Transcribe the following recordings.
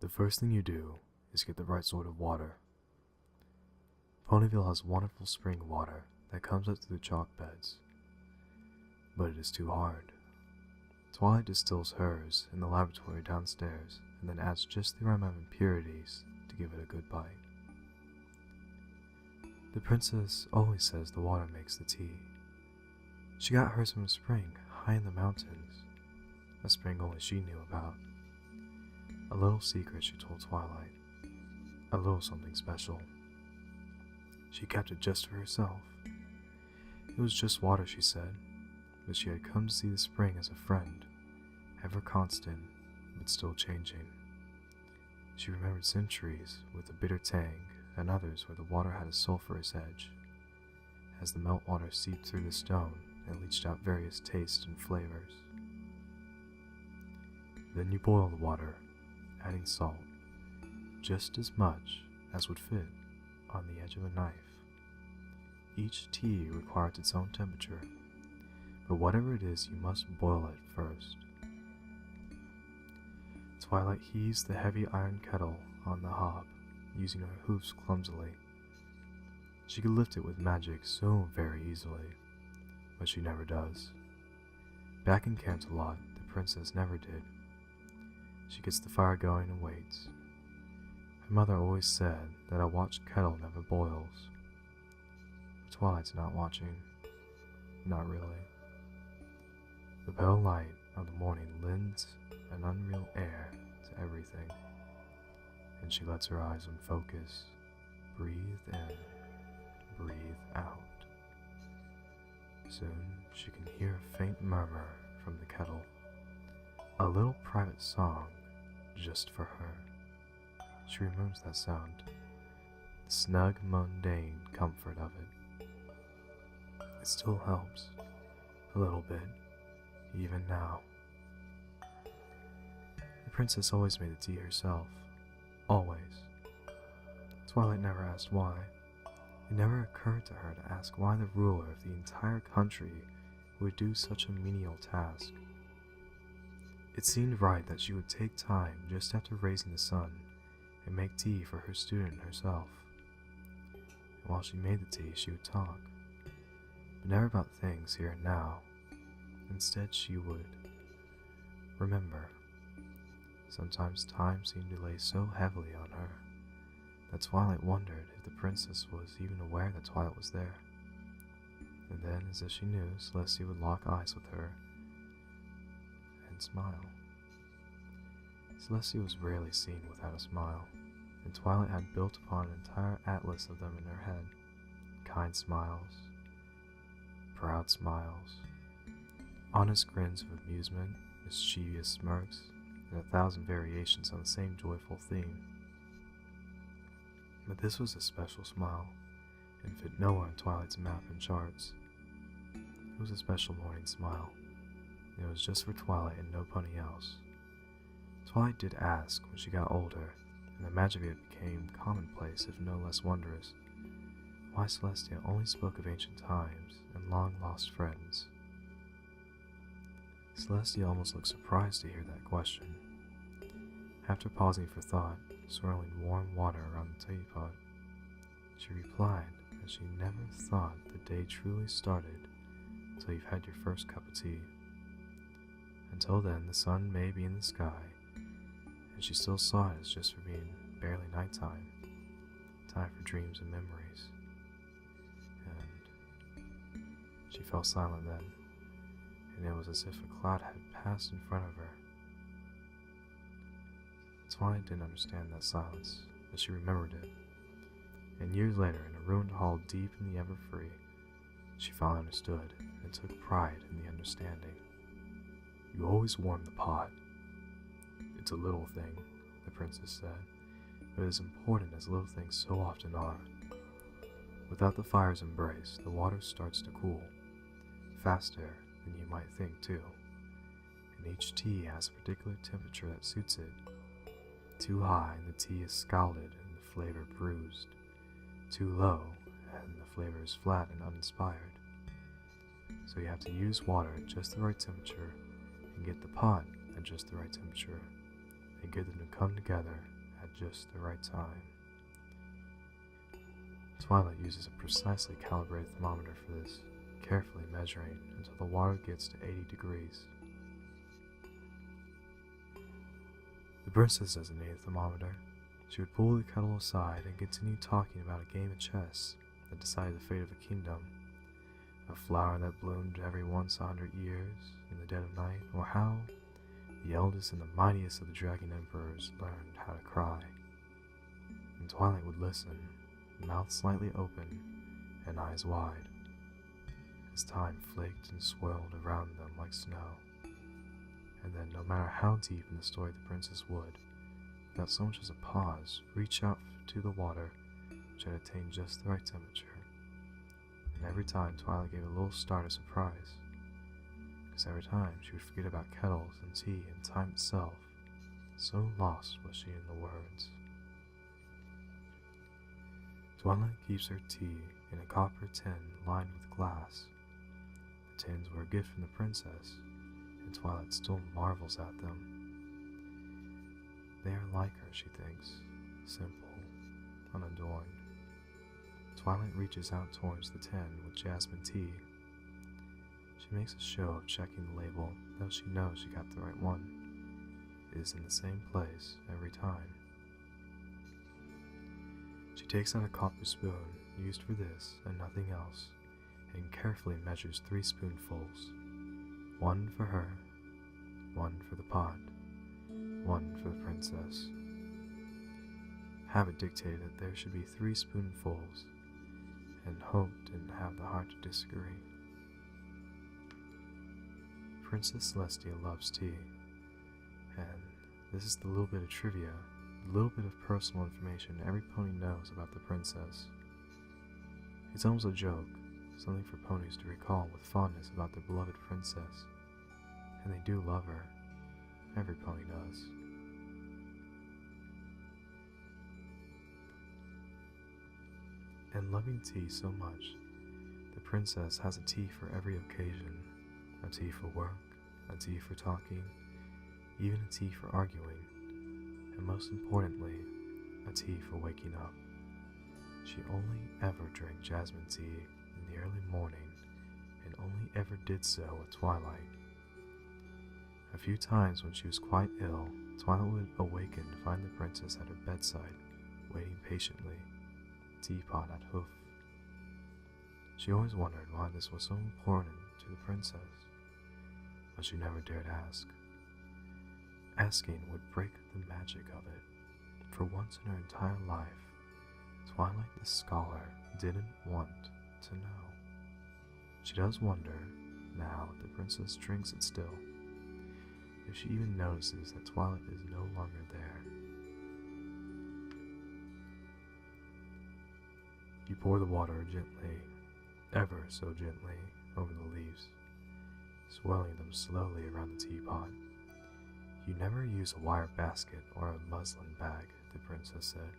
The first thing you do is get the right sort of water. Ponyville has wonderful spring water that comes up through the chalk beds, but it is too hard. Twilight distills hers in the laboratory downstairs and then adds just the right amount of impurities to give it a good bite. The princess always says the water makes the tea. She got hers from a spring high in the mountains, a spring only she knew about. A little secret she told Twilight, a little something special. She kept it just for herself. It was just water, she said, but she had come to see the spring as a friend, ever constant, but still changing. She remembered centuries with a bitter tang, and others where the water had a sulphurous edge, as the meltwater seeped through the stone and leached out various tastes and flavors. Then you boil the water, adding salt, just as much as would fit on the edge of a knife. Each tea requires its own temperature, but whatever it is, you must boil it first. Twilight heaves the heavy iron kettle on the hob, using her hoofs clumsily. She could lift it with magic so very easily, but she never does. Back in Canterlot, the princess never did. She gets the fire going and waits. Her mother always said that a watched kettle never boils. But Twilight's not watching. Not really. The pale light of the morning lends an unreal air to everything, and she lets her eyes unfocus, breathe in, breathe out. Soon she can hear a faint murmur from the kettle, a little private song just for her. She remembers that sound, the snug, mundane comfort of it. It still helps, a little bit, even now. The princess always made the tea herself, always. Twilight never asked why. It never occurred to her to ask why the ruler of the entire country would do such a menial task. It seemed right that she would take time just after raising the sun and make tea for her student herself. And while she made the tea, she would talk, but never about things here and now. Instead, she would remember. Sometimes time seemed to lay so heavily on her that Twilight wondered if the princess was even aware that Twilight was there. And then, as if she knew, Celestia would lock eyes with her and smile. Celestia was rarely seen without a smile, and Twilight had built upon an entire atlas of them in her head. Kind smiles, proud smiles, honest grins of amusement, mischievous smirks, and 1,000 variations on the same joyful theme. But this was a special smile, and fit nowhere on Twilight's map and charts. It was a special morning smile. It was just for Twilight and nobody else. Twilight did ask when she got older, and the magic of it became commonplace if no less wondrous, why Celestia only spoke of ancient times and long-lost friends. Celestia almost looked surprised to hear that question. After pausing for thought, swirling warm water around the teapot, she replied that she never thought the day truly started until you've had your first cup of tea. Until then, the sun may be in the sky, and she still saw it as just for being barely nighttime, time for dreams and memories. And she fell silent then, and it was as if a cloud had passed in front of her. Twilight didn't understand that silence, but she remembered it. And years later, in a ruined hall deep in the Everfree, she finally understood and took pride in the understanding. You always warm the pot. It's a little thing, the princess said, but it is important as little things so often are. Without the fire's embrace, the water starts to cool, faster than you might think too, and each tea has a particular temperature that suits it. Too high and the tea is scalded and the flavor bruised. Too low and the flavor is flat and uninspired. So you have to use water at just the right temperature and get the pot at just the right temperature and get them to come together at just the right time. Twilight uses a precisely calibrated thermometer for this, carefully measuring until the water gets to 80 degrees. The princess doesn't need a thermometer. She would pull the kettle aside and continue talking about a game of chess that decided the fate of a kingdom, a flower that bloomed every once 100 years in the dead of night, or how the eldest and the mightiest of the dragon emperors learned how to cry. And Twilight would listen, mouth slightly open and eyes wide, as time flaked and swirled around them like snow. And then, no matter how deep in the story the princess would, without so much as a pause, reach out to the water, which had attained just the right temperature. And every time Twilight gave a little start of surprise, because every time she would forget about kettles and tea and time itself, so lost was she in the words. Twilight keeps her tea in a copper tin lined with glass. The tins were a gift from the princess, and Twilight still marvels at them. They are like her, she thinks, simple, unadorned. Twilight reaches out towards the tin with jasmine tea. She makes a show of checking the label, though she knows she got the right one. It is in the same place every time. She takes out a copper spoon, used for this and nothing else, and carefully measures 3 spoonfuls. 1 for her, 1 for the pot, 1 for the princess. Habit dictated that there should be 3 spoonfuls, and Hope didn't have the heart to disagree. Princess Celestia loves tea, and this is the little bit of trivia, the little bit of personal information every pony knows about the princess. It's almost a joke, something for ponies to recall with fondness about their beloved princess, and they do love her. Every pony does. And loving tea so much, the princess has a tea for every occasion. A tea for work, a tea for talking, even a tea for arguing, and most importantly, a tea for waking up. She only ever drank jasmine tea in the early morning, and only ever did so at twilight. A few times when she was quite ill, Twilight would awaken to find the princess at her bedside, waiting patiently, teapot at hoof. She always wondered why this was so important to the princess, but she never dared ask. Asking would break the magic of it. For once in her entire life, Twilight the scholar didn't want to know. She does wonder, now that the princess drinks it still, if she even notices that Twilight is no longer there. You pour the water gently, ever so gently, over the leaves, swirling them slowly around the teapot. You never use a wire basket or a muslin bag, the princess said.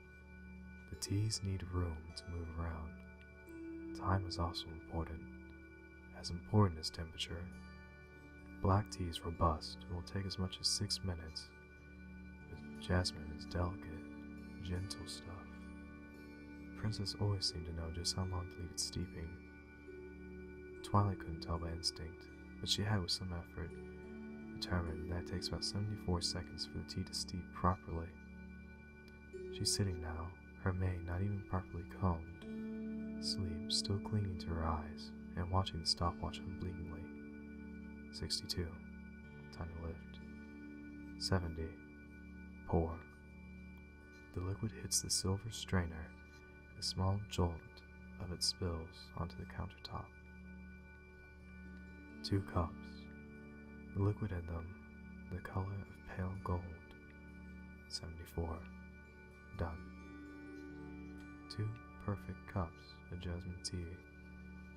The teas need room to move around. Time is also important, as important as temperature. Black tea is robust and will take as much as 6 minutes, but jasmine is delicate, gentle stuff. The princess always seemed to know just how long to leave it steeping. Twilight couldn't tell by instinct, but she had with some effort determined that it takes about 74 seconds for the tea to steep properly. She's sitting now, her mane not even properly combed, sleep still clinging to her eyes, and watching the stopwatch unblinkingly. 62. Time to lift. 70. Pour. The liquid hits the silver strainer, a small jolt of it spills onto the countertop. 2 cups. The liquid in them, the color of pale gold. 74. Done. 2 perfect cups of jasmine tea,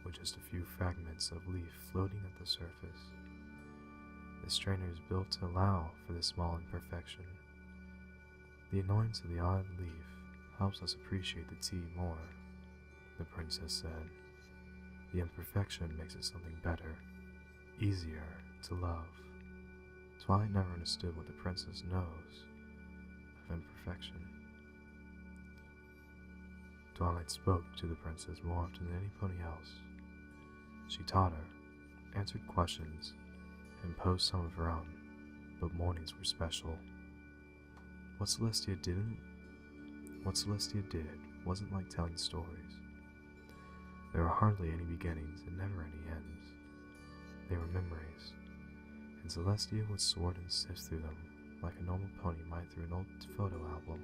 with just a few fragments of leaf floating at the surface. The strainer is built to allow for this small imperfection. The annoyance of the odd leaf helps us appreciate the tea more, the princess said. The imperfection makes it something better, easier to love. Twilight never understood what the princess knows of imperfection. Twilight spoke to the princess more often than anybody else. She taught her, answered questions, and posed some of her own, but mornings were special. What Celestia did wasn't like telling stories. There were hardly any beginnings and never any ends. They were memories, and Celestia would sort and sift through them like a normal pony might through an old photo album,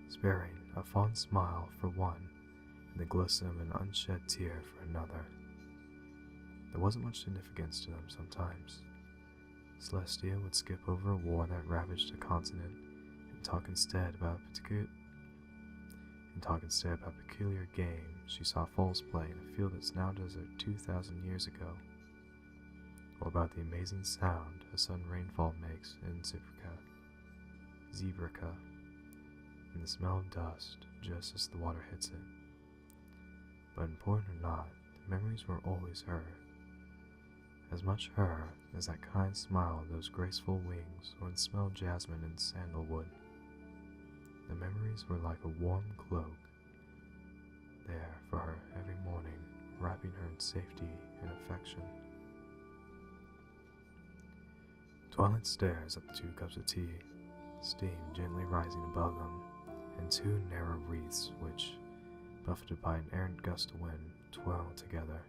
sparing a fond smile for one and the glisten of an unshed tear for another. There wasn't much significance to them sometimes. Celestia would skip over a war that ravaged a continent and talk instead about a peculiar game she saw foals play in a field that's now desert 2,000 years ago, or about the amazing sound a sudden rainfall makes in Zebrica, and the smell of dust just as the water hits it. But important or not, the memories were always her. As much her as that kind smile of those graceful wings or the smell of jasmine and sandalwood. The memories were like a warm cloak there for her every morning, wrapping her in safety and affection. Twilight stares at the 2 cups of tea, steam gently rising above them, and 2 narrow wreaths which, buffeted by an errant gust of wind, twirl together.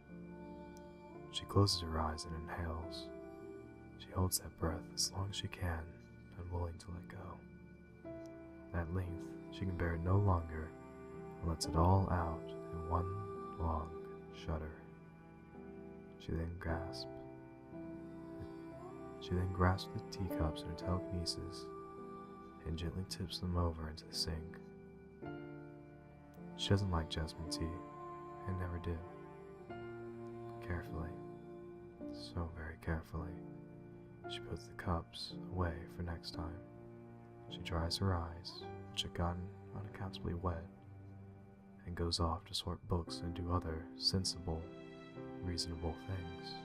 She closes her eyes and inhales. She holds that breath as long as she can, unwilling to let go. At length, she can bear it no longer and lets it all out in one long shudder. She then grasps the teacups in her telekinesis and gently tips them over into the sink. She doesn't like jasmine tea, and never did. Carefully, so very carefully, she puts the cups away for next time. She dries her eyes, which had gotten unaccountably wet, and goes off to sort books and do other sensible, reasonable things.